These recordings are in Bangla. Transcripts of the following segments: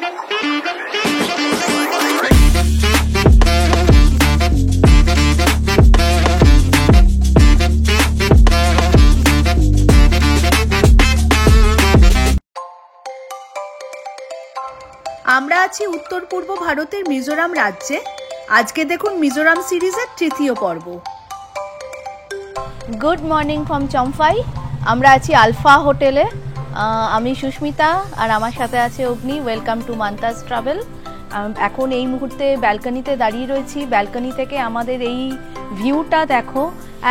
আমরা আছি উত্তর পূর্ব ভারতের মিজোরাম রাজ্যে। আজকে দেখুন মিজোরাম সিরিজের তৃতীয় পর্ব। Good morning from Champhai. আমরা আছি আলফা হোটেলে। আমি সুস্মিতা আর আমার সাথে আছে Agni. Welcome to Mantas travel. এখন এই মুহূর্তে ব্যালকনিতে দাঁড়িয়ে রয়েছি। ব্যালকনি থেকে আমাদের এই ভিউটা দেখো,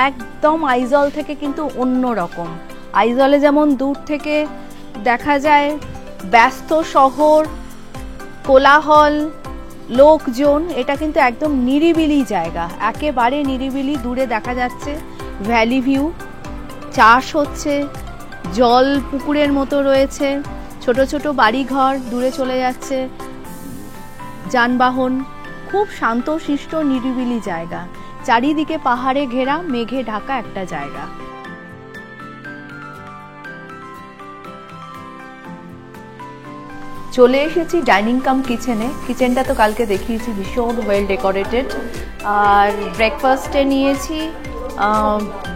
একদম আইজল থেকে কিন্তু অন্য রকম। আইজলে যেমন দূর থেকে দেখা যায় ব্যস্ত শহর, কোলাহল, লোকজন, এটা কিন্তু একদম নিরিবিলি জায়গা, একেবারে নিরিবিলি। দূরে দেখা যাচ্ছে ভ্যালি ভিউ, চাষ হচ্ছে, জল পুকুরের মতো রয়েছে, ছোট ছোট বাড়িঘর দূরে চলে যাচ্ছে, যানবাহন, খুব শান্তশিষ্ট নিরিবিলি জায়গা। চারিদিকে পাহাড়ে ঘেরা, মেঘে ঢাকা একটা জায়গা। চলে এসেছি ডাইনিং কাম কিচেনে। কিচেনটা তো কালকে দেখিয়েছি, ভীষণ ওয়েল ডেকোরেটেড। আর ব্রেকফাস্টে নিয়েছি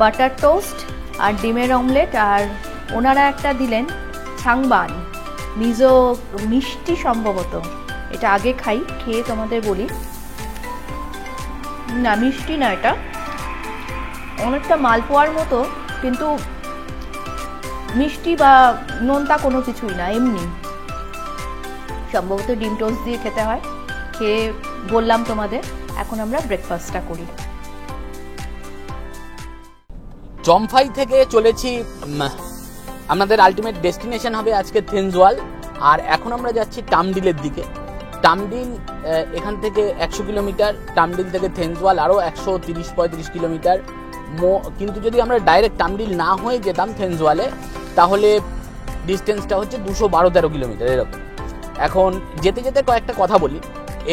বাটার টোস্ট আর ডিমের অমলেট, আর ওনারা একটা দিলেন ছাংবান, মিজো মিষ্টি সম্ভবত। এটা আগে খাই, খেয়ে তোমাদের বলি। না, মিষ্টি না, এটা অনেকটা মালপোয়ার মতো, কিন্তু মিষ্টি বা নোনতা কোনো কিছুই না, এমনি সম্ভবত ডিম টোস্ট দিয়ে খেতে হয়। খেয়ে বললাম তোমাদের। এখন আমরা ব্রেকফাস্টটা করি। চম্পাই থেকে চলেছি, আমাদের আলটিমেট ডেস্টিনেশন হবে আজকে থেনজওয়াল। আর এখন আমরা যাচ্ছি টামডিলের দিকে। টামডিল এখান থেকে 100 কিলোমিটার, টামডিল থেকে থেনজওয়াল আরও 130-35 কিলোমিটার। কিন্তু যদি আমরা ডাইরেক্ট টামডিল না হয়ে যেতাম থেনজওয়ালে, তাহলে ডিস্টেন্সটা হচ্ছে 212-13 কিলোমিটার এরকম। এখন যেতে যেতে কয়েকটা কথা বলি।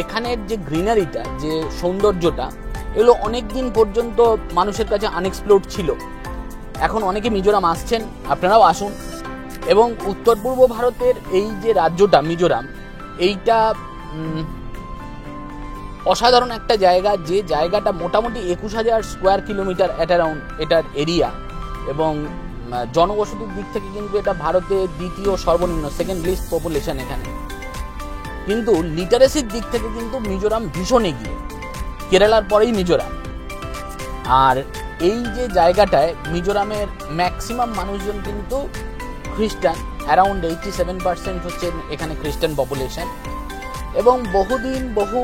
এখানের যে গ্রিনারিটা, যে সৌন্দর্যটা, এগুলো অনেক দিন পর্যন্ত মানুষের কাছে আনএক্সপ্লোরড ছিল। এখন অনেকে মিজোরাম আসছেন, আপনারাও আসুন। এবং উত্তর পূর্ব ভারতের এই যে রাজ্যটা মিজোরাম, এইটা অসাধারণ একটা জায়গা। যে জায়গাটা মোটামুটি 21,000 স্কোয়ার কিলোমিটার অ্যাট অ্যারাউন্ড এটার এরিয়া, এবং জনবসতির দিক থেকে কিন্তু এটা ভারতের দ্বিতীয় সর্বনিম্ন, সেকেন্ড লিস্ট পপুলেশন এখানে। কিন্তু লিটারেসির দিক থেকে কিন্তু মিজোরাম ভীষণ এগিয়ে, কেরালার পরেই মিজোরাম। আর এই যে জায়গাটায় মিজোরামের ম্যাক্সিমাম মানুষজন কিন্তু খ্রিস্টান, অ্যারাউন্ড 87% হচ্ছে এখানে খ্রিস্টান পপুলেশন। এবং বহুদিন বহু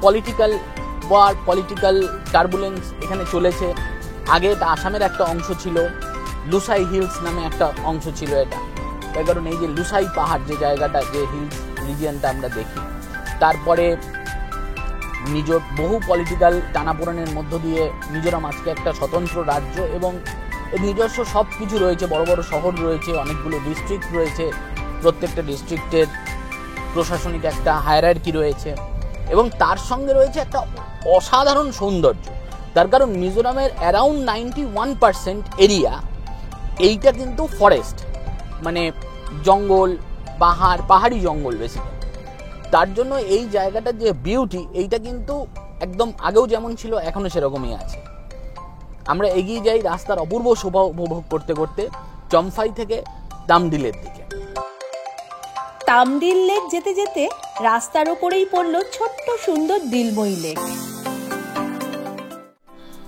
পলিটিক্যাল ওয়ার, পলিটিক্যাল টার্বুলেন্স এখানে চলেছে। আগে এটা আসামের একটা অংশ ছিল, লুসাই হিলস নামে একটা অংশ ছিল এটা। তাই কারণ এই যে লুসাই পাহাড়, যে জায়গাটা, যে হিলস রিজিয়নটা আমরা দেখি, তারপরে বহু পলিটিক্যাল টানাপোড়েনের মধ্য দিয়ে মিজোরাম আজকে একটা স্বতন্ত্র রাজ্য, এবং নিজস্ব সব কিছু রয়েছে। বড় বড় শহর রয়েছে, অনেকগুলো ডিস্ট্রিক্ট রয়েছে, প্রত্যেকটা ডিস্ট্রিক্টের প্রশাসনিক একটা হায়ারার্কি রয়েছে, এবং তার সঙ্গে রয়েছে একটা অসাধারণ সৌন্দর্য। তার কারণ মিজোরামের অ্যারাউন্ড 91% এরিয়া এইটা কিন্তু ফরেস্ট, মানে জঙ্গল, পাহাড়ি জঙ্গল বেশি। তার জন্য এই জায়গাটার যে বিউটি, এইটা কিন্তু একদম আগেও যেমন ছিল এখনো সেরকমই আছে। আমরা এগিয়ে যাই রাস্তার অপূর্ব শোভা উপভোগ করতে করতে চম্পাই থেকে টামডিলের দিকে। টামডিল লেক যেতে যেতে রাস্তার ওপরেই পড়লো ছোট্ট সুন্দর দিলময়ী লেক।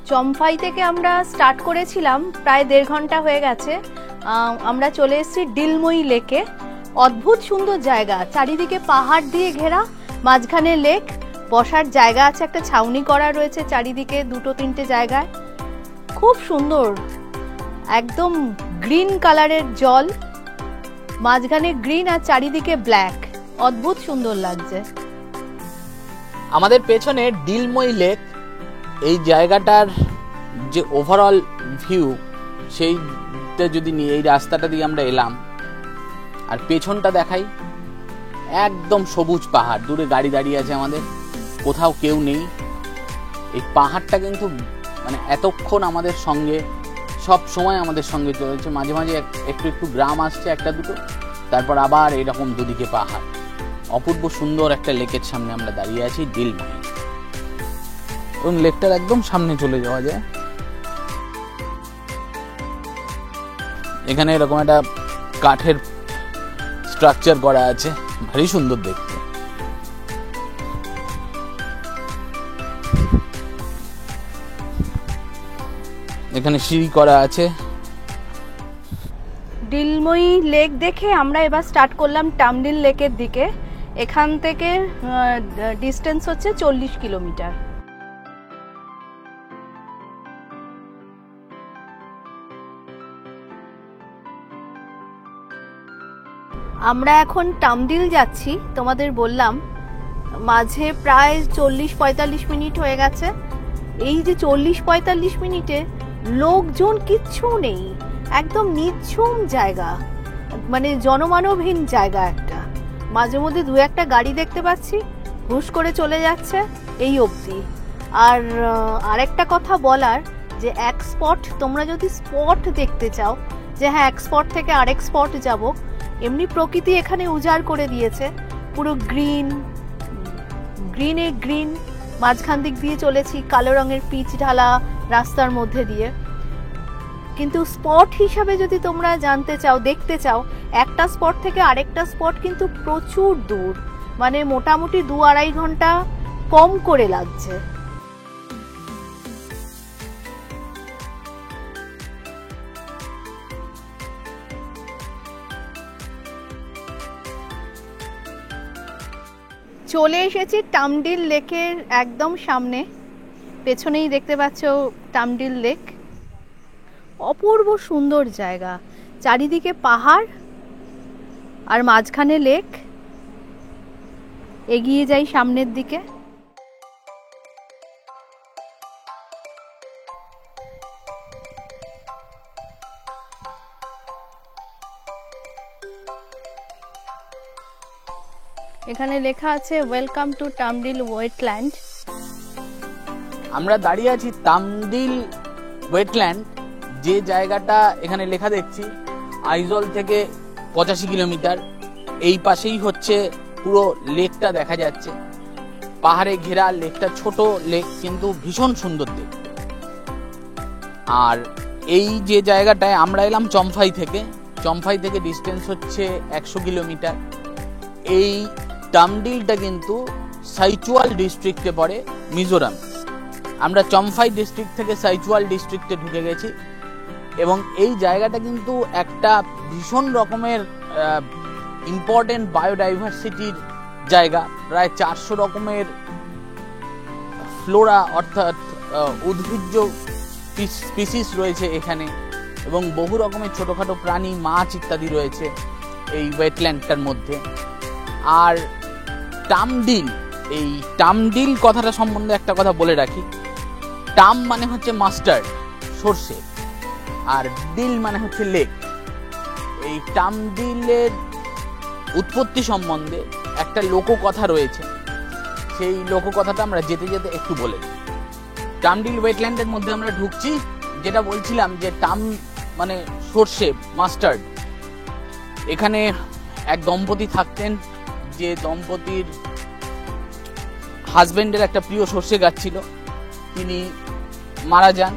চম্পাই থেকে আমরা স্টার্ট করেছিলাম, প্রায় 1.5 ঘন্টা হয়ে গেছে। আমরা চলে এসেছি দিলময়ী লেকে। অদ্ভুত সুন্দর জায়গা, চারিদিকে পাহাড় দিয়ে ঘেরা, মাঝখানে লেক, বসার জায়গা আছে, একটা ছাউনি করা রয়েছে চারিদিকে, 2-3টে জায়গায়। খুব সুন্দর, একদম গ্রিন কালারের জল, মাঝখানে গ্রিন আর চারিদিকে ব্ল্যাক, অদ্ভুত সুন্দর লাগছে। আমাদের পেছনে দিলময়ী লেক, এই জায়গাটার যে ওভারঅল ভিউ, সেইটা যদি নিয়ে এই রাস্তাটা দিয়ে আমরা এলাম, আর পেছনটা দেখাই, একদম সবুজ পাহাড়, দূরে গাড়ি দাঁড়িয়ে আছে আমাদের, কোথাও কেউ নেই। এই পাহাড়টা কিন্তু মানে এতক্ষণ আমাদের সঙ্গে, সব সময় আমাদের সঙ্গে চলেছে। মাঝে মাঝে একটু একটু গ্রাম আসছে, একটা দুটো, তারপর আবার এরকম দুদিকে পাহাড়। অপূর্ব সুন্দর একটা লেকের সামনে আমরা দাঁড়িয়ে আছি, ডিলমহি। এবং লেকটার একদম সামনে চলে যাওয়া যায়। এখানে এরকম একটা কাঠের স্ট্রাকচার করা আছে, ভারী সুন্দর দেখতে। এখানে সিঁড়ি করা আছে। ডিলমহি লেক দেখে আমরা এবার স্টার্ট করলাম টামডিল লেকের দিকে। এখান থেকে ডিস্টেন্স হচ্ছে 40 কিলোমিটার। আমরা এখন টামডিল যাচ্ছি, তোমাদের বললাম মাঝে প্রায় 40-45 মিনিট হয়ে গেছে। এই যে 40-45 মিনিটে লোকজন কিচ্ছু নেই, একদম নিঝুম জায়গা, মানে জনমানবহীন জায়গা একটা। মাঝে মধ্যে দু একটা গাড়ি দেখতে পাচ্ছি, হুশ করে চলে যাচ্ছে, এই অবধি। আর আরেকটা কথা বলার, যে এক স্পট, তোমরা যদি স্পট দেখতে চাও যে হ্যাঁ এক স্পট থেকে আরেক স্পট যাব, এমনি প্রকৃতি এখানে উজাড় করে দিয়েছে, পুরো গ্রিন গ্রিনে গ্রিন। মাঝখান দিক দিয়ে চলেছি কালো রঙের পিচ ঢালা রাস্তার মধ্যে দিয়ে। কিন্তু স্পট হিসাবে যদি তোমরা জানতে চাও, দেখতে চাও, একটা স্পট থেকে আরেকটা স্পট কিন্তু প্রচুর দূর, মানে মোটামুটি 2-2.5 ঘন্টা কম করে লাগছে। চলে এসেছি টামডিল লেকের একদম সামনে, পেছনেই দেখতে পাচ্ছ টামডিল লেক। অপূর্ব সুন্দর জায়গা, চারিদিকে পাহাড় আর মাঝখানে লেক। এগিয়ে যাই সামনের দিকে। এখানে লেখা আছে ওয়েলকাম টু টামডিল ওয়েটল্যান্ড। আমরা দাঁড়িয়ে আছি টামডিল ওয়েটল্যান্ড, যে জায়গাটা এখানে লেখা দেখছি আইজল থেকে 85 কিলোমিটার। এই পাশেই হচ্ছে পুরো লেকটা দেখা যাচ্ছে, পাহাড়ে ঘেরা লেকটা, ছোট লেক কিন্তু ভীষণ সুন্দর দেখতে। আর এই যে জায়গাটায় আমরা এলাম চম্ফাই থেকে ডিস্টেন্স হচ্ছে 100 কিলোমিটার। এই টামডিলটা কিন্তু সাইচুয়াল ডিস্ট্রিক্টে পড়ে, মিজোরাম। আমরা চম্ফাই ডিস্ট্রিক্ট থেকে সাইচুয়াল ডিস্ট্রিক্টে ঢুকে গেছি। এবং এই জায়গাটা কিন্তু একটা ভীষণ রকমের ইম্পর্টেন্ট বায়োডাইভার্সিটির জায়গা। প্রায় 400 রকমের ফ্লোরা অর্থাৎ উদ্ভিজ্জ স্পিসিস রয়েছে এখানে, এবং বহু রকমের ছোটখাটো প্রাণী, মাছ ইত্যাদি রয়েছে এই ওয়েটল্যান্ডটার মধ্যে। আর টামডিল, এই টামডিল কথাটা সম্বন্ধে একটা কথা বলে রাখি। টাম মানে হচ্ছে মাস্টার্ড, সর্ষে, আর ডিল মানে হচ্ছে লেক। এই টামডিলের উৎপত্তি সম্বন্ধে একটা লোককথা রয়েছে, সেই লোককথাটা আমরা যেতে যেতে একটু বলে দিই। টামডিল ওয়েটল্যান্ডের মধ্যে আমরা ঢুকছি, যেটা বলছিলাম যে টাম মানে সর্ষে, মাস্টার্ড। এখানে এক দম্পতি থাকতেন, যে দম্পতির হাজবেন্ডের একটা প্রিয় সর্ষে গাছ ছিল। তিনি মারা যান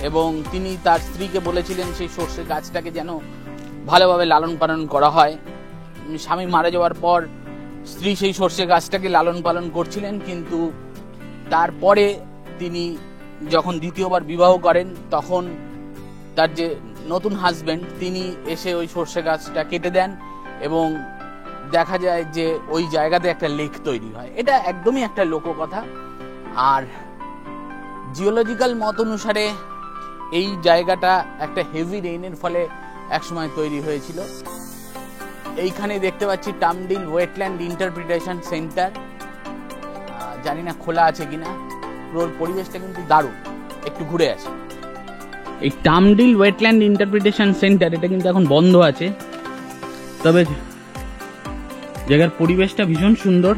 এবং তিনি তার স্ত্রীকে বলেছিলেন সেই সর্ষে গাছটাকে যেন ভালোভাবে লালন পালন করা হয়। স্বামী মারা যাওয়ার পর স্ত্রী সেই সর্ষে গাছটাকে লালন পালন করছিলেন, কিন্তু তারপরে তিনি যখন দ্বিতীয়বার বিবাহ করেন, তখন তার যে নতুন হাজবেন্ড তিনি এসে ওই সর্ষে গাছটা কেটে দেন এবং দেখা যায় যে ওই জায়গাতে একটা লেক তৈরি হয়। এটা একদমই একটা লোককথা। আর জিওলজিক্যাল মত অনুসারে এই জায়গাটা একটা হেভি রেইনের ফলে একসময় তৈরি হয়েছিল। এইখানে দেখতে পাচ্ছি টামডিল ওয়েটল্যান্ড ইন্টারপ্রিটেশন সেন্টার, জানি না খোলা আছে কিনা। পুরো পরিবেশটা কিন্তু দারুণ, একটু ঘুরে আসি। এই টামডিল ওয়েটল্যান্ড ইন্টারপ্রিটেশন সেন্টার, এটা কিন্তু এখন বন্ধ আছে, তবে জায়গার পরিবেশটা ভীষণ সুন্দর।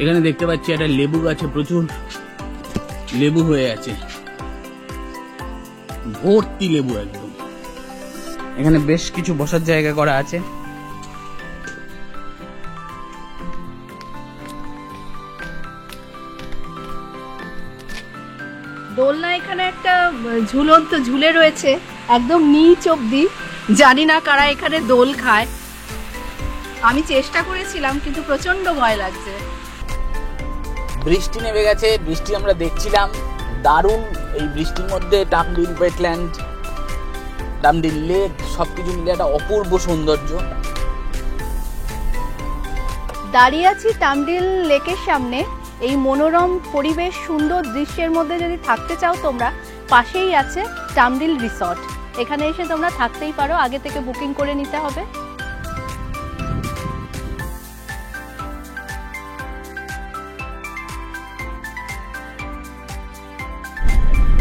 এখানে দেখতে পাচ্ছি একটা লেবু গাছে প্রচুর লেবু হয়ে আছে, ভর্তি লেবু একদম। এখানে বেশ কিছু বসার জায়গা করা আছে। ঝুলন্ত ঝুলে রয়েছে একদম নিচ অব্দি। জানি না কারা এখানে দোল খায়। আমি চেষ্টা করেছিলাম কিন্তু প্রচন্ড ভয় লাগছে। বৃষ্টি নেমে গেছে, বৃষ্টি আমরা দেখছিলাম, দারুণ। এই বৃষ্টির মধ্যে ডামডিল ওয়েটল্যান্ড, ডামডিল লেক সবকিছু মিলে একটা অপূর্ব সৌন্দর্য। দাঁড়িয়ে আছি ডামডিল লেকের সামনে। এই মনোরম পরিবেশ, সুন্দর দৃশ্যের মধ্যে যদি থাকতে চাও তোমরা, পাশেই আছে ডামডিল রিসর্ট। এখানে এসে তোমরা থাকতেই পারো, আগে থেকে বুকিং করে নিতে হবে।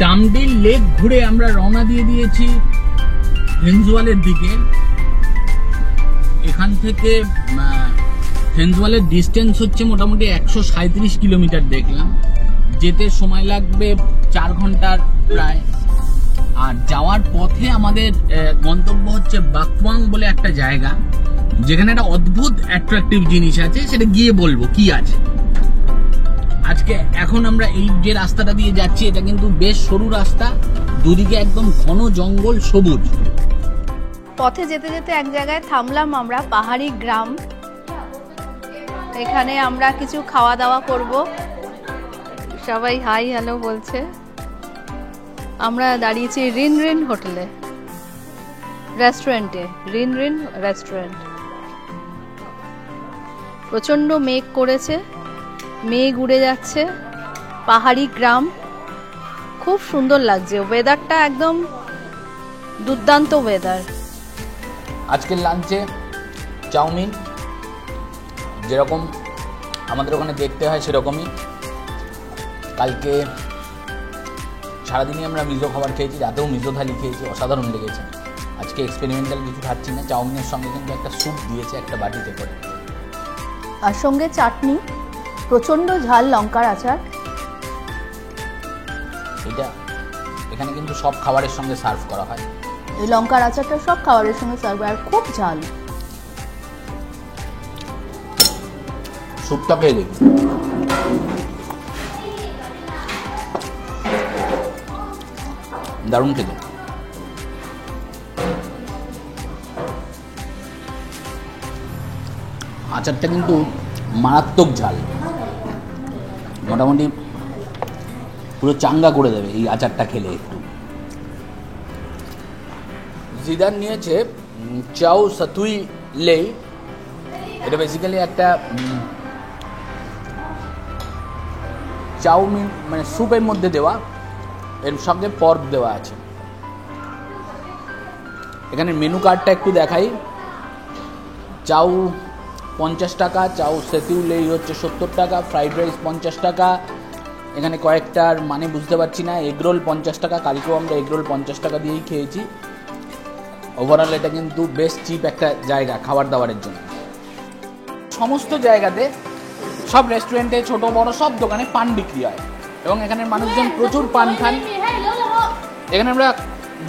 ডামডিল লেক ঘুরে আমরা রওনা দিয়ে দিয়েছি হেঞ্জওয়ালের দিকে। এখান থেকে হেঞ্জওয়ালের ডিস্টেন্স হচ্ছে মোটামুটি 137 কিলোমিটার দেখলাম। যেতে সময় লাগবে 4 ঘন্টার প্রায়। আর যাওয়ার পথে আমাদের গন্তব্য হচ্ছে বাকওয়াং বলে একটা জায়গা, যেখানে একটা অদ্ভুত অ্যাট্রাকটিভ জিনিস আছে, সেটা গিয়ে বলবো কি আছে। আজকে এখন আমরা এই যে রাস্তাটা দিয়ে যাচ্ছি, এটা কিন্তু বেশ সরু রাস্তা, দুদিকে একদম ঘন জঙ্গল, সবুজ। পথে যেতে যেতে এক জায়গায় থামলাম আমরা, পাহাড়ি গ্রাম। এখানে আমরা কিছু খাওয়া দাওয়া করব। সবাই হাই হ্যালো বলছে। আমরা দাঁড়িয়েছি রিন রিন হোটেলে, রেস্টুরেন্টে, রিন রিন রেস্টুরেন্ট। প্রচন্ড মেঘ করেছে, মেঘ উড়ে যাচ্ছে, পাহাড়ি গ্রাম, খুব সুন্দর লাগছে। ওয়েদারটা একদম দুর্দান্ত ওয়েদার। আজকের লাঞ্চে চাউমিন, যেরকম আমাদের ওখানে দেখতে হয় সেরকমই। কালকে সারাদিনই আমরা মিজো খাবার খেয়েছি, রাতেও মিজো থালি খেয়েছি, অসাধারণ লেগেছে। আজকে এক্সপেরিমেন্টাল কিছু খাচ্ছি না। চাউমিনের সঙ্গে কিন্তু একটা স্যুপ দিয়েছে একটা বাটিতে করে, আর সঙ্গে চাটনি, প্রচন্ড ঝাল লঙ্কার আচার। এটা এখানে কিন্তু সব খাবারের সঙ্গে সার্ভ করা হয়। এই লঙ্কার আচারটা সব খাবারের সঙ্গে সার্ভ, আর খুব ঝাল। স্যুপটা খেয়ে দেখি। দারুণ খেতে। আচারটা কিন্তু মারাত্মক ঝাল, মোটামুটি পুরো চাঙ্গা করে দেবে এই আচারটা খেলে। একটু জিদান নিয়েছে চাউ সাতুই লেই। এটা বেসিক্যালি একটা চাউমিন, মানে স্যুপের মধ্যে দেওয়া, এর সঙ্গে পর্ক দেওয়া আছে। এখানে মেনু কার্ডটা একটু দেখাই। চাউ 50 টাকা, চাউ সেতিউ লেই হচ্ছে 70 টাকা, ফ্রাইড রাইস 50 টাকা। এখানে কয়েকটার মানে বুঝতে পারছি না। এগরোল 50 টাকা, কালকেও আমরা এগরোল 50 টাকা দিয়েই খেয়েছি। ওভারঅল এটা কিন্তু বেশ চিপ একটা জায়গা খাবার দাবারের জন্য। সমস্ত জায়গাতে, সব রেস্টুরেন্টে, ছোট বড় সব দোকানে পান বিক্রি হয় এবং এখানের মানুষজন প্রচুর পান খান। এখানে আমরা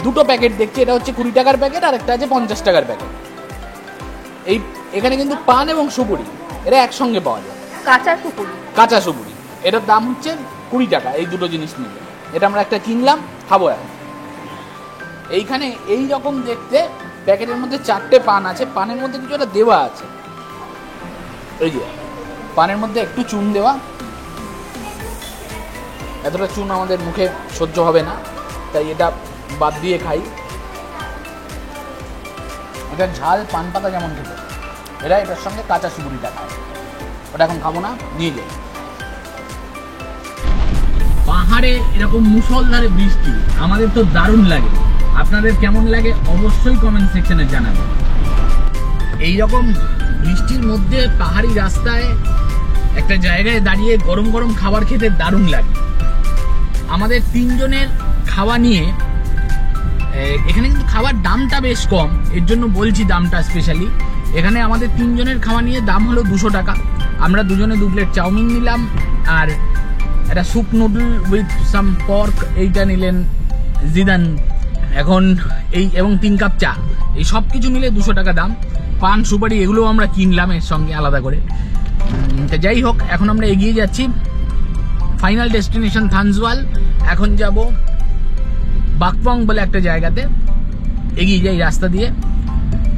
দুটো প্যাকেট দেখছি, এটা হচ্ছে 20 টাকার প্যাকেট, আর একটা আছে 50 টাকার প্যাকেট। এখানে কিন্তু পান এবং সুপুরি এরা একসঙ্গে পাওয়া যায়। কাঁচা সুপুরি, এটার দাম হচ্ছে 20 টাকা। এই দুটো জিনিস নিলে এটা আমরা একটা কিনলাম, খাবো এখন। এইখানে এই রকম দেখতে প্যাকেটের মধ্যে 4টে পান আছে, পানের মধ্যে কিছু একটা দেওয়া আছে। এই যে পানের মধ্যে একটু চুন দেওয়া, এতটা চুন আমাদের মুখে সহ্য হবে না, তাই এটা বাদ দিয়ে খাই। এটা ঝাল পান পাতা যেমন খেতে, এরা এটার সঙ্গে কাঁচা সুপুরিটা খায়। ওটা এখন খাবো না, নিয়ে যাই। পাহাড়ে এরকম মুষলধারে বৃষ্টি আমাদের তো দারুণ লাগে। আপনাদের কেমন লাগে অবশ্যই কমেন্ট সেকশনে জানাবেন। এইরকম বৃষ্টির মধ্যে পাহাড়ি রাস্তায় একটা জায়গায় দাঁড়িয়ে গরম গরম খাবার খেতে দারুণ লাগে। আমাদের 3 জনের খাওয়া নিয়ে, এখানে কিন্তু খাবার দামটা বেশ কম, এর জন্য বলছি দামটা স্পেশালি। এখানে আমাদের 3 জনের খাওয়া নিয়ে দাম হলো 200 টাকা। আমরা দুজনে 2 প্লেট চাউমিন নিলাম, আর একটা soup noodle with some pork এইটা নিলেন জিদান এখন, এই এবং 3 কাপ চা। এই সব কিছু মিলে 200 টাকা দাম। পান সুপারি এগুলো আমরা কিনলাম এর সঙ্গে আলাদা করে। যাই হোক, এখন আমরা এগিয়ে যাচ্ছি। Final destination Thenzawl. এখন যাব বাকওয়াং বলে একটা জায়গাতে এগিয়ে যাই রাস্তা দিয়ে।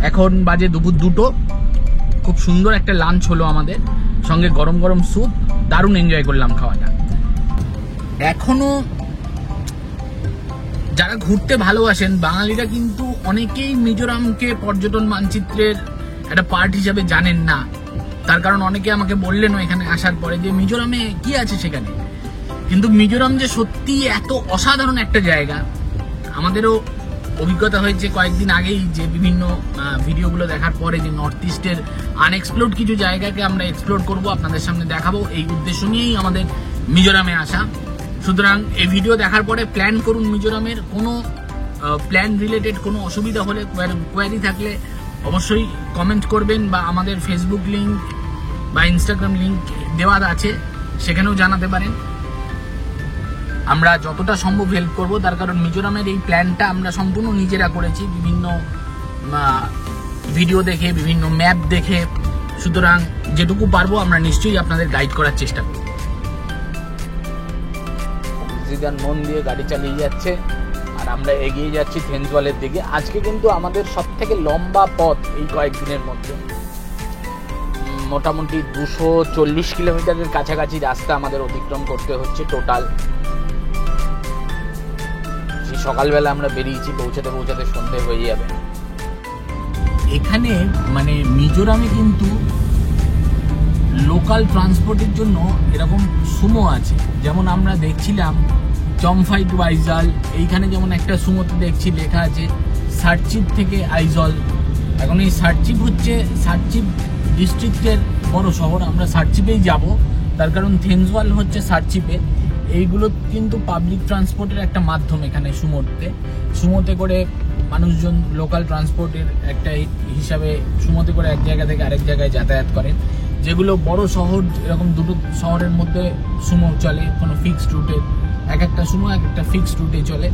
এখন বাজে দুপুর 2টো। খুব সুন্দর একটা লাঞ্চ হলো আমাদের, সঙ্গে গরম গরম স্যুপ, দারুণ এনজয় করলাম খাওয়াটা। এখনো যারা ঘুরতে ভালোবাসেন বাঙালিরা কিন্তু অনেকেই মিজোরামকে পর্যটন মানচিত্রের একটা পার্ট হিসাবে জানেন না। তার কারণ অনেকে আমাকে বললেন এখানে আসার পরে যে মিজোরামে কি আছে সেখানে, কিন্তু মিজোরাম যে সত্যি এত অসাধারণ একটা জায়গা আমাদেরও অভিজ্ঞতা হয়েছে কয়েকদিন আগেই, যে বিভিন্ন ভিডিওগুলো দেখার পরে যে নর্থ ইস্টের আনএক্সপ্লোর্ড কিছু জায়গাকে আমরা এক্সপ্লোর করব, আপনাদের সামনে দেখাবো, এই উদ্দেশ্য নিয়েই আমাদের মিজোরামে আসা। সুতরাং এই ভিডিও দেখার পরে প্ল্যান করুন মিজোরামের। কোনো প্ল্যান রিলেটেড কোনো অসুবিধা হলে, কোয়ারি থাকলে অবশ্যই কমেন্ট করবেন, বা আমাদের ফেসবুক লিঙ্ক বা ইনস্টাগ্রাম লিঙ্ক দেওয়া আছে, সেখানেও জানাতে পারেন। আমরা যতটা সম্ভব হেল্প করব, তার কারণ মিজোরামের এই প্ল্যানটা আমরা সম্পূর্ণ নিজেরা করেছি, বিভিন্ন ভিডিও দেখে, বিভিন্ন ম্যাপ দেখে। সুতরাং যেটুকু পারবো আমরা নিশ্চয়ই আপনাদের গাইড করার চেষ্টা করব। জিদান মন দিয়ে গাড়ি চালিয়ে যাচ্ছে আর আমরা এগিয়ে যাচ্ছি থেন্সওয়ালের দিকে। আজকে কিন্তু আমাদের সব থেকে লম্বা পথ এই কয়েকদিনের মধ্যে, মোটামুটি 240 কিলোমিটারের কাছাকাছি রাস্তা আমাদের অতিক্রম করতে হচ্ছে টোটাল। সকালবেলা আমরা বেরিয়েছি, পৌঁছাতে পৌঁছাতে সন্ধে হয়ে যাবে। এখানে মানে মিজোরামে কিন্তু লোকাল ট্রান্সপোর্টের জন্য এরকম সুমো আছে, যেমন আমরা দেখছিলাম চমফাই টু আইজল, এইখানে যেমন একটা সুমোতে দেখছি লেখা আছে সার্চিপ থেকে আইজল। এখন এই সার্চিপ হচ্ছে সার্চিপ ডিস্ট্রিক্টের বড় শহর, আমরা সার্চিপেই যাব, তার কারণ থেন্সওয়াল হচ্ছে সার্চিপে। এইগুলো কিন্তু পাবলিক ট্রান্সপোর্টের একটা মাধ্যম। এখানে সুমোতে করে মানুষজন লোকাল ট্রান্সপোর্টের একটা হিসাবে সুমোতে করে এক জায়গা থেকে আরেক জায়গায় যাতায়াত করেন। যেগুলো বড় শহর, এরকম দুটো শহরের মধ্যে সুমো চলে কোনো ফিক্সড রুটে, এক একটা সুমো এক একটা ফিক্সড রুটে চলে,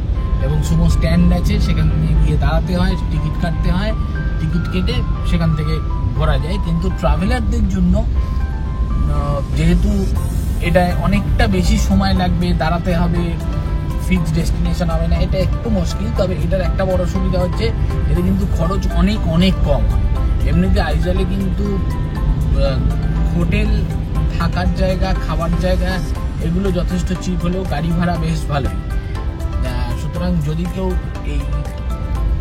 এবং সুমো স্ট্যান্ড আছে, সেখান থেকে গিয়ে দাঁড়াতে হয়, টিকিট কাটতে হয়, টিকিট কেটে সেখান থেকে ঘোরা যায়। কিন্তু ট্রাভেলারদের জন্য যেহেতু এটা অনেকটা বেশি সময় লাগবে, দাঁড়াতে হবে, ফিক্সড ডেস্টিনেশন হবে না, এটা একটু মুশকিল। তবে এটার একটা বড় সুবিধা হচ্ছে এতে কিন্তু খরচ অনেক অনেক কম হয়। এমনিতে আইজলে কিন্তু হোটেল, থাকার জায়গা, খাবার জায়গা এগুলো যথেষ্ট চিপ হলেও গাড়ি ভাড়া বেশ ভালোই। সুতরাং যদি কেউ এই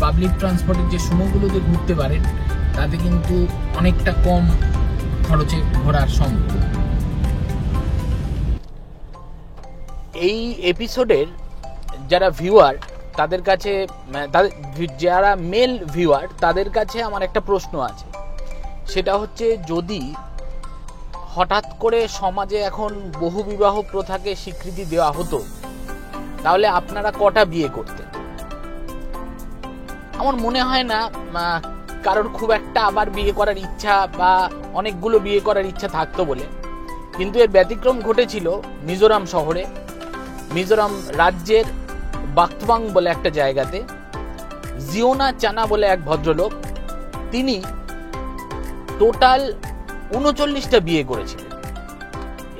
পাবলিক ট্রান্সপোর্টের যে সুমোগুলোতে ঘুরতে পারেন, তাতে কিন্তু অনেকটা কম খরচে ঘোরার সম্ভব। এই এপিসোডের যারা ভিউয়ার, তাদের কাছে, যারা মেল ভিউয়ার, তাদের কাছে আমার একটা প্রশ্ন আছে। সেটা হচ্ছে, যদি হঠাৎ করে সমাজে এখন বহুবিবাহ প্রথাকে স্বীকৃতি দেওয়া হতো, তাহলে আপনারা কটা বিয়ে করতেন? আমার মনে হয় না কারোর খুব একটা আবার বিয়ে করার ইচ্ছা বা অনেকগুলো বিয়ে করার ইচ্ছা থাকতো বলে। কিন্তু এর ব্যতিক্রম ঘটেছিল মিজোরাম শহরে, মিজোরাম রাজ্যের বাকওয়াং বলে একটা জায়গাতে। জিওনা চানা বলে এক ভদ্রলোক, তিনি টোটাল 39টা বিয়ে করেছিলেন।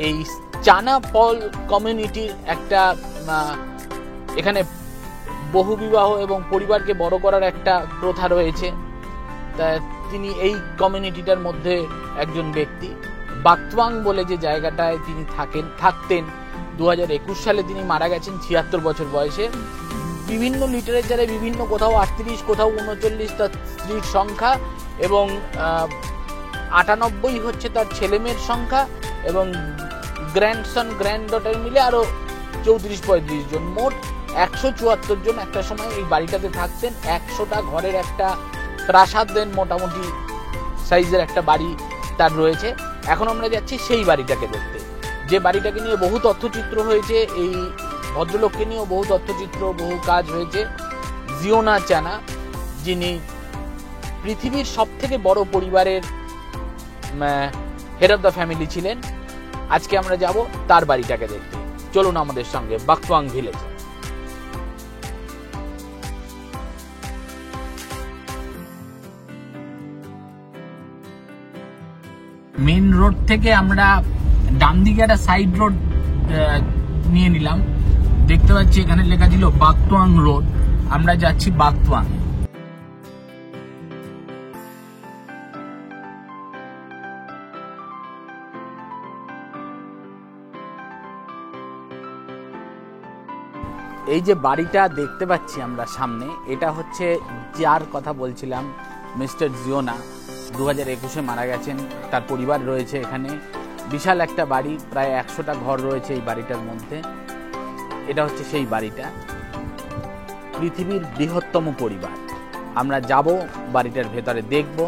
এই চানা পল কমিউনিটির একটা এখানে বহু বিবাহ এবং পরিবারকে বড় করার একটা প্রথা রয়েছে। তা তিনি এই কমিউনিটিটার মধ্যে একজন ব্যক্তি। বাকওয়াং বলে যে জায়গাটায় তিনি থাকতেন, 2021 সালে তিনি মারা গেছেন 76 বছর বয়সে। বিভিন্ন লিটারেচারে বিভিন্ন, কোথাও 38, কোথাও 39 তার স্ত্রীর সংখ্যা, এবং 98 হচ্ছে তার ছেলেমেয়ের সংখ্যা, এবং গ্র্যান্ডসন গ্র্যান্ডডটার মিলে আরো 34-35 জন, মোট 174 জন একটা সময় এই বাড়িটাতে থাকতেন। 100টা ঘরের একটা প্রাসাদ দেন, মোটামুটি সাইজের একটা বাড়ি তার রয়েছে। এখন আমরা যাচ্ছি সেই বাড়িটাকে দেখতে, যে বাড়িটাকে নিয়ে বহু তথ্যচিত্র হয়েছে, এই ভদ্রলোককে নিয়েও বহু তথ্যচিত্র, বহু কাজ হয়েছে। জিওনা চানা, যিনি পৃথিবীর সব থেকে বড় পরিবারের হেড অফ দ্য ফ্যামিলি ছিলেন। আজকে আমরা যাব তার বাড়িটাকে দেখতে। চলুন আমাদের সঙ্গে বাকওয়াং ভিলেজে। মেন রোড থেকে আমরা ডান দিকে একটা সাইড রোড নিয়ে নিলাম। দেখতে পাচ্ছি এখানে লেখা ছিল বাকওয়াং রোড। আমরা যাচ্ছি বাগতোয়াং। এই যে বাড়িটা দেখতে পাচ্ছি আমরা সামনে, এটা হচ্ছে যার কথা বলছিলাম, মিস্টার জিওনা 2021-এ মারা গেছেন। তার পরিবার রয়েছে এখানে, বিশাল একটা বাড়ি, প্রায় 100টা ঘর রয়েছে এই বাড়িটার মধ্যে। এটা হচ্ছে সেই বাড়িটা, পৃথিবীর বৃহত্তম পরিবার। আমরা যাব বাড়িটার ভেতরে, দেখব।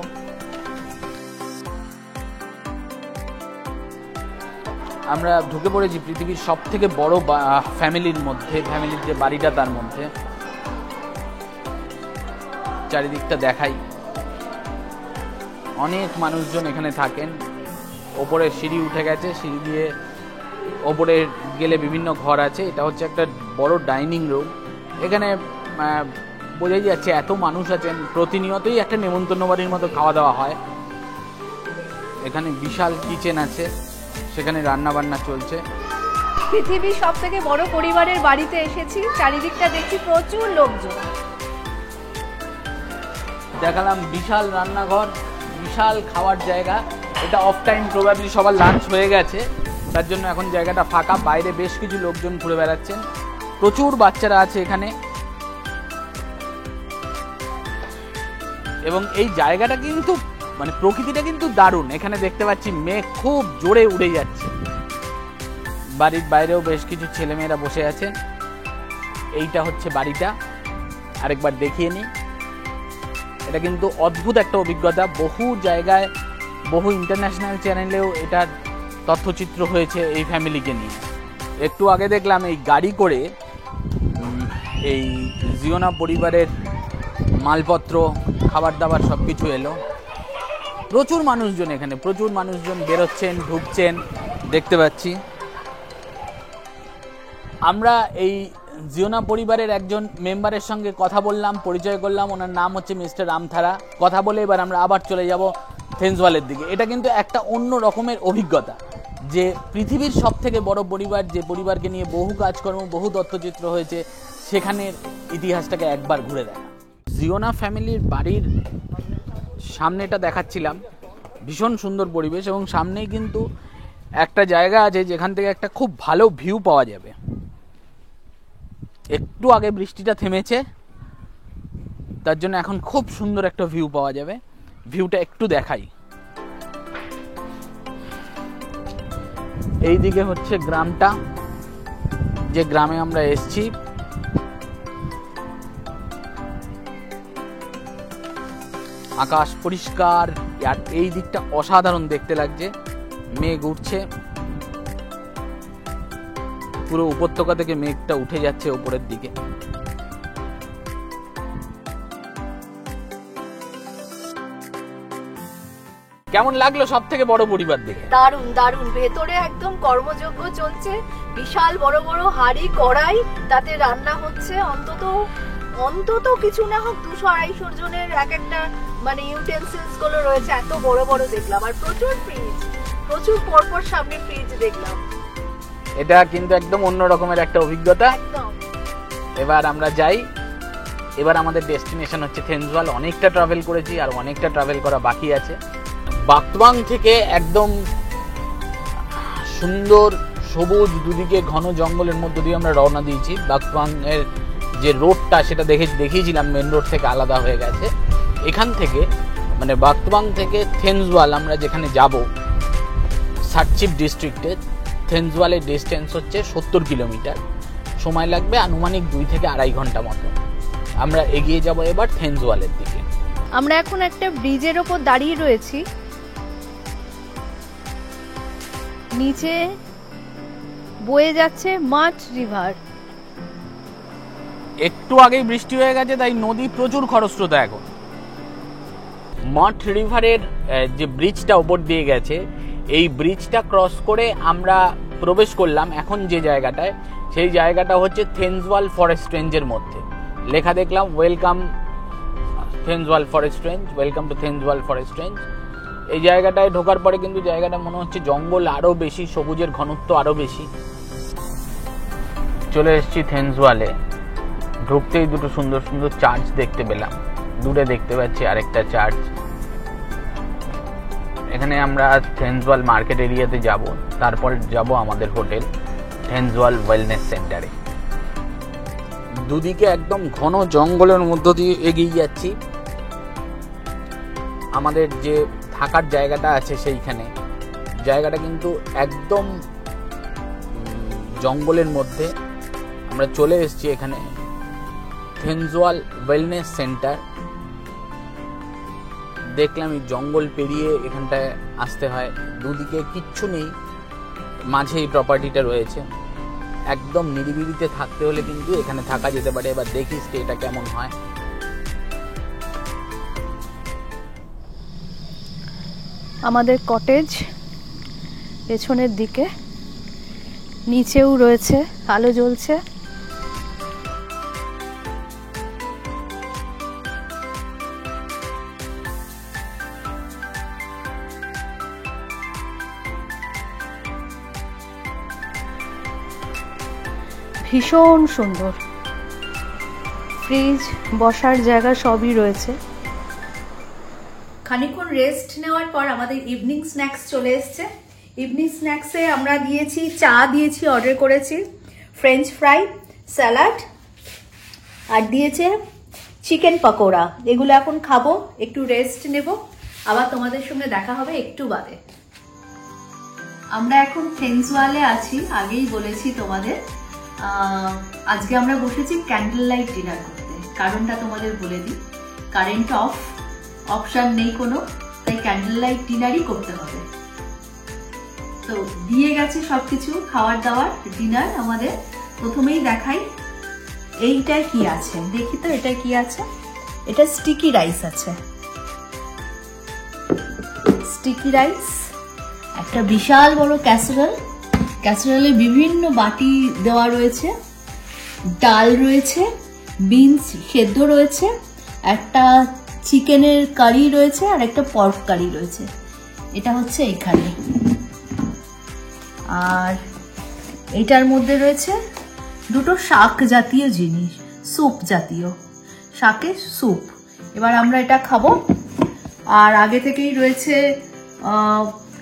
আমরা ঢুকে পড়েছি পৃথিবীর সব থেকে বড় ফ্যামিলির মধ্যে, ফ্যামিলির যে বাড়িটা তার মধ্যে। চারিদিকটা দেখাই, অনেক মানুষজন এখানে থাকেন। ওপরে সিঁড়ি উঠে গেছে, সিঁড়ি দিয়ে ওপরে গেলে বিভিন্ন ঘর আছে। এটা হচ্ছে একটা বড় ডাইনিং রুম। এখানে বোঝাই যাচ্ছে এত মানুষ আছেন, প্রতিনিয়তই একটা নেমন্তন্ন বাড়ির মতো খাওয়া দাওয়া হয়। এখানে বিশাল কিচেন আছে, সেখানে রান্না বান্না চলছে। পৃথিবীর সব থেকে বড় পরিবারের বাড়িতে এসেছি, চারিদিকটা দেখছি প্রচুর লোকজন। দেখালাম বিশাল রান্নাঘর, বিশাল খাওয়ার জায়গা। এটা অফ টাইম, প্রবাবলি সবার লাঞ্চ হয়ে গেছে, তার জন্য এখন জায়গাটা ফাঁকা। বাইরে বেশ কিছু লোকজন ঘুরে বেড়াচ্ছেন, প্রচুর বাচ্চারা আছে এখানে। এবং এই জায়গাটা কিন্তু মানে প্রকৃতিটা কিন্তু দারুণ। এখানে দেখতে পাচ্ছি মেঘ খুব জোরে উড়ে যাচ্ছে। বাড়ির বাইরেও বেশ কিছু ছেলেমেয়েরা বসে আছেন। এইটা হচ্ছে বাড়িটা, আরেকবার দেখিয়ে নিই। এটা কিন্তু অদ্ভুত একটা অভিজ্ঞতা। বহু জায়গায়, বহু ইন্টারন্যাশনাল চ্যানেলেও এটার তথ্যচিত্র হয়েছে এই ফ্যামিলিকে নিয়ে। একটু আগে দেখলাম এই গাড়ি করে এই জিওনা পরিবারের মালপত্র, খাবার দাবার সব কিছু এলো। প্রচুর মানুষজন এখানে, প্রচুর মানুষজন বেরোচ্ছেন, ঢুকছেন, দেখতে পাচ্ছি। আমরা এই জিওনা পরিবারের একজন মেম্বারের সঙ্গে কথা বললাম, পরিচয় করলাম। ওনার নাম হচ্ছে মিস্টার রামথারা। কথা বলে এবার আমরা আবার চলে যাব থেন্সওয়ালের দিকে। এটা কিন্তু একটা অন্য রকমের অভিজ্ঞতা, যে পৃথিবীর সব থেকে বড় পরিবার, যে পরিবারকে নিয়ে বহু কাজকর্ম, বহু তথ্যচিত্র হয়েছে, সেখানের ইতিহাসটাকে একবার ঘুরে দেখা। জিওনা ফ্যামিলির বাড়ির সামনেটা দেখাচ্ছিলাম, ভীষণ সুন্দর পরিবেশ। এবং সামনেই কিন্তু একটা জায়গা আছে যেখান থেকে একটা খুব ভালো ভিউ পাওয়া যাবে। একটু আগে বৃষ্টিটা থেমেছে, তার জন্য এখন খুব সুন্দর একটা ভিউ পাওয়া যাবে। ভিউটা একটু দেখাই। এই দিকে হচ্ছে গ্রামটা, যে গ্রামে আমরা এসেছি। আকাশ পরিষ্কার, আর এই দিকটা অসাধারণ দেখতে লাগছে। মেঘ উঠছে, পুরো উপত্যকা থেকে মেঘটা উঠে যাচ্ছে উপরের দিকে। কেমন লাগলো সব থেকে বড় পরিবার দেখে? দারুণ দারুণ। ভেতরে একদম কর্মযজ্ঞ চলছে, বিশাল বড় বড় হাঁড়ি কড়াই, তাতে রান্না হচ্ছে। অন্তত কিছু না হোক 200-250 জনের এক একটা মানে ইউটেন্সিলস গুলো রয়েছে, এত বড় বড় দেখলাম। আর প্রচুর ফ্রিজ, প্রচুর পরপর সামনে ফ্রিজ দেখলাম। এটা কিন্তু একদম অন্য রকমের একটা অভিজ্ঞতা। একদম। এবার আমরা যাই। এবার আমাদের ডেস্টিনেশন হচ্ছে থেন্সওয়াল। অনেকটা ট্রাভেল করেছি, আর অনেকটা ট্রাভেল করা বাকি আছে। বাগতোয়াং থেকে একদম সুন্দর সবুজ দুদিকে ঘন জঙ্গলের মধ্য দিয়ে আমরা রওনা দিয়েছি। বাগতোয়াং এর যে রোডটা, সেটা দেখিয়েছিলাম, মেন রোড থেকে আলাদা হয়ে গেছে। এখান থেকে মানে বাগতোয়াং থেকে থেন্সওয়াল আমরা যেখানে যাব, সার্চিপ ডিস্ট্রিক্টে, থেন্সওয়ালের ডিস্টেন্স হচ্ছে 70 কিলোমিটার। সময় লাগবে আনুমানিক 2 থেকে 2.5 ঘন্টা মতো। আমরা এগিয়ে যাব এবার থেন্সওয়ালের দিকে। আমরা এখন একটা ব্রিজের ওপর দাঁড়িয়ে রয়েছি। নিচে বয়ে যাচ্ছে মাঠ রিভার। একটু আগেই বৃষ্টি হয়ে গেছে, তাই নদী প্রচুর খরস্রোতা এখন। মাঠ রিভারের যে ব্রিজটা ওপর দিয়ে গেছে, এই ব্রিজটা ক্রস করে আমরা প্রবেশ করলাম এখন যে জায়গাটায়। সেই জায়গাটা হচ্ছে থেন্সওয়াল ফরেস্ট রেঞ্জের মধ্যে। লেখা দেখলাম, welcome Thenzawl forest range, welcome to Thenzawl forest range. এই জায়গাটায় ঢোকার পরে কিন্তু জায়গাটা মনে হচ্ছে জঙ্গল আরো বেশি, সবুজের ঘনত্ব আরো বেশি। চলে এসেছি থেন্সওয়ালে, ঢুকতেই দুটো সুন্দর সুন্দর চার্চ দেখতে পেলাম, দূরে দেখতে পাচ্ছি আরেকটা চার্চ। এখানে আমরা থেন্সওয়াল মার্কেট এরিয়াতে যাব, তারপর যাব আমাদের হোটেল থেন্সওয়াল ওয়েলনেস সেন্টারে। দুদিকে একদম ঘন জঙ্গলের মধ্য দিয়ে এগিয়ে যাচ্ছি। আমাদের যে থাকার জায়গাটা আছে সেইখানে জায়গাটা কিন্তু একদম জঙ্গলের মধ্যে। আমরা চলে এসেছি এখানে থেন্সওয়াল ওয়েলনেস সেন্টার। দেখলাম এই জঙ্গল পেরিয়ে এখানটায় আসতে হয়, দুদিকে কিচ্ছু নেই, মাঝে এই প্রপার্টিটা রয়েছে। একদম নিরিবিলিতে থাকতে হলে কিন্তু এখানে থাকা যেতে পারে। এবার দেখিস এটা কেমন হয়। আমাদের কটেজ পেছনের দিকে, নিচেও রয়েছে, আলো জ্বলছে। ভীষণ সুন্দর, ফ্রিজ, বসার জায়গা সবই রয়েছে। খানিকক্ষণ রেস্ট নেওয়ার পর আমাদের ইভিনিং স্ন্যাক্স চলে এসছে। ইভিনিং স্ন্যাক্সে আমরা দিয়েছি চা, দিয়েছি অর্ডার করেছি ফ্রেঞ্চ ফ্রাই, স্যালাড, আর দিয়েছে চিকেন পকোড়া। এগুলো এখন খাবো, একটু রেস্ট নেব, আবার তোমাদের সঙ্গে দেখা হবে একটু বাদে। আমরা এখন থেন্সওয়ালে আছি, আগেই বলেছি তোমাদের। আজকে আমরা বসেছি ক্যান্ডেল লাইট ডিনার করতে। কারণটা তোমাদের বলে দিই, কারেন্ট অফ, অপশন নেই কোনো, তাই ক্যান্ডেল লাইট ডিনারই করতে হবে। তো দিয়ে গেছে সবকিছু, খাওয়ার দাওয়ার, ডিনার আমাদের। প্রথমেই দেখাই এইটায় কি আছে, দেখি তো এটা কি আছে। এটা স্টিকি রাইস আছে, স্টিকি রাইস, একটা বিশাল বড় ক্যাসারোল, ক্যাসারোলে বিভিন্ন বাটি দেওয়া রয়েছে, ডাল রয়েছে, বিনস সেদ্ধ রয়েছে, একটা চিকেনের কারি রয়েছে, আর একটা পর্ক কারি রয়েছে। এটা হচ্ছে এখানে। আর এটার মধ্যে রয়েছে দুটো শাক জাতীয় জিনিস, স্যুপ জাতীয়, শাকের স্যুপ। এবার আমরা এটা খাবো। আর আগে থেকেই রয়েছে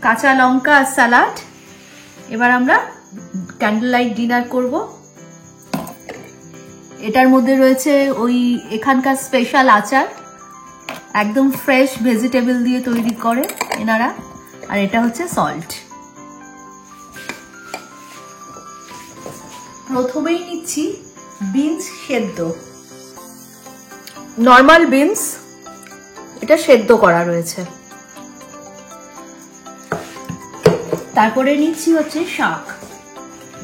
কাঁচা লঙ্কা আর স্যালাড। এবার আমরা ক্যান্ডেল লাইট ডিনার করব। এটার মধ্যে রয়েছে ওই এখানকার স্পেশাল আচার, একদম ফ্রেশ ভেজিটেবল দিয়ে তৈরি করে এনারা। আর এটা হচ্ছে সল্ট। প্রথমেই নিচ্ছি বিনস সেদ্ধ, নর্মাল বিনস, এটা সেদ্ধ করা রয়েছে। তারপরে নিচ্ছি হচ্ছে শাক,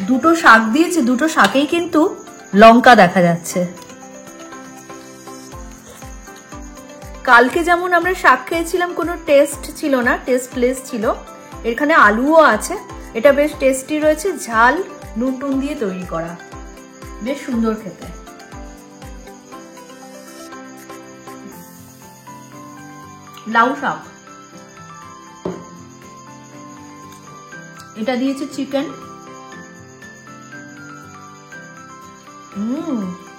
দুটো শাক দিয়েছে, দুটো শাকেই কিন্তু লঙ্কা দেখা যাচ্ছে। কালকে যেমন আমরা শাক খেয়েছিলাম, কোনো টেস্ট ছিল না, টেস্টলেস ছিল। এখানে আলুও আছে, এটা বেশ টেস্টি রয়েছে, ঝাল নুন টুন দিয়ে তৈরি করা, বেশ সুন্দর খেতে। লাউ শাক, এটা দিয়েছে চিকেন,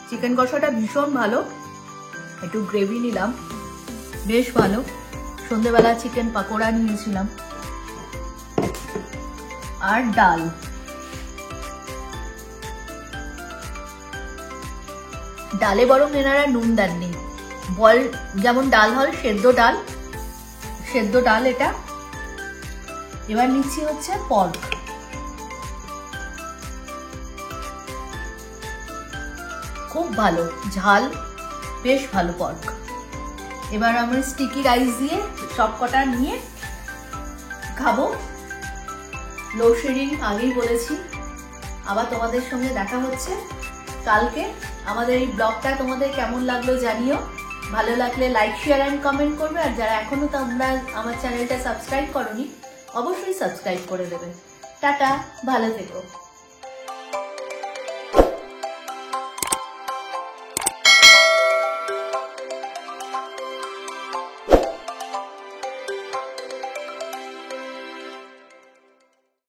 চিকেন কষাটা ভীষণ ভালো, একটু গ্রেভি নিলাম, বেশ ভালো। সন্ধ্যেবেলা চিকেন পাকোড়া নিয়েছিলাম। আর ডাল, ডালে বরং এনারা নুন দেননি, বল যেমন ডাল হয়, সেদ্ধ ডাল, সেদ্ধ ডাল এটা। এবার নিচ্ছি হচ্ছে পর্ক, খুব ভালো ঝাল, বেশ ভালো পর্ক। এবার আমরা স্টিকি রাইস দিয়ে সবকটা নিয়ে খাবো। লোডশেডিং আগেই বলেছি, আবার তোমাদের সঙ্গে দেখা হচ্ছে কালকে। আমাদের এই ব্লগটা তোমাদের কেমন লাগলো জানিও, ভালো লাগলে লাইক, শেয়ার এন্ড কমেন্ট করবে। আর যারা এখনো তোমরা আমার চ্যানেলটা সাবস্ক্রাইব করোনি, অবশ্যই সাবস্ক্রাইব করে দেবে। টাটা, ভালো থেকো।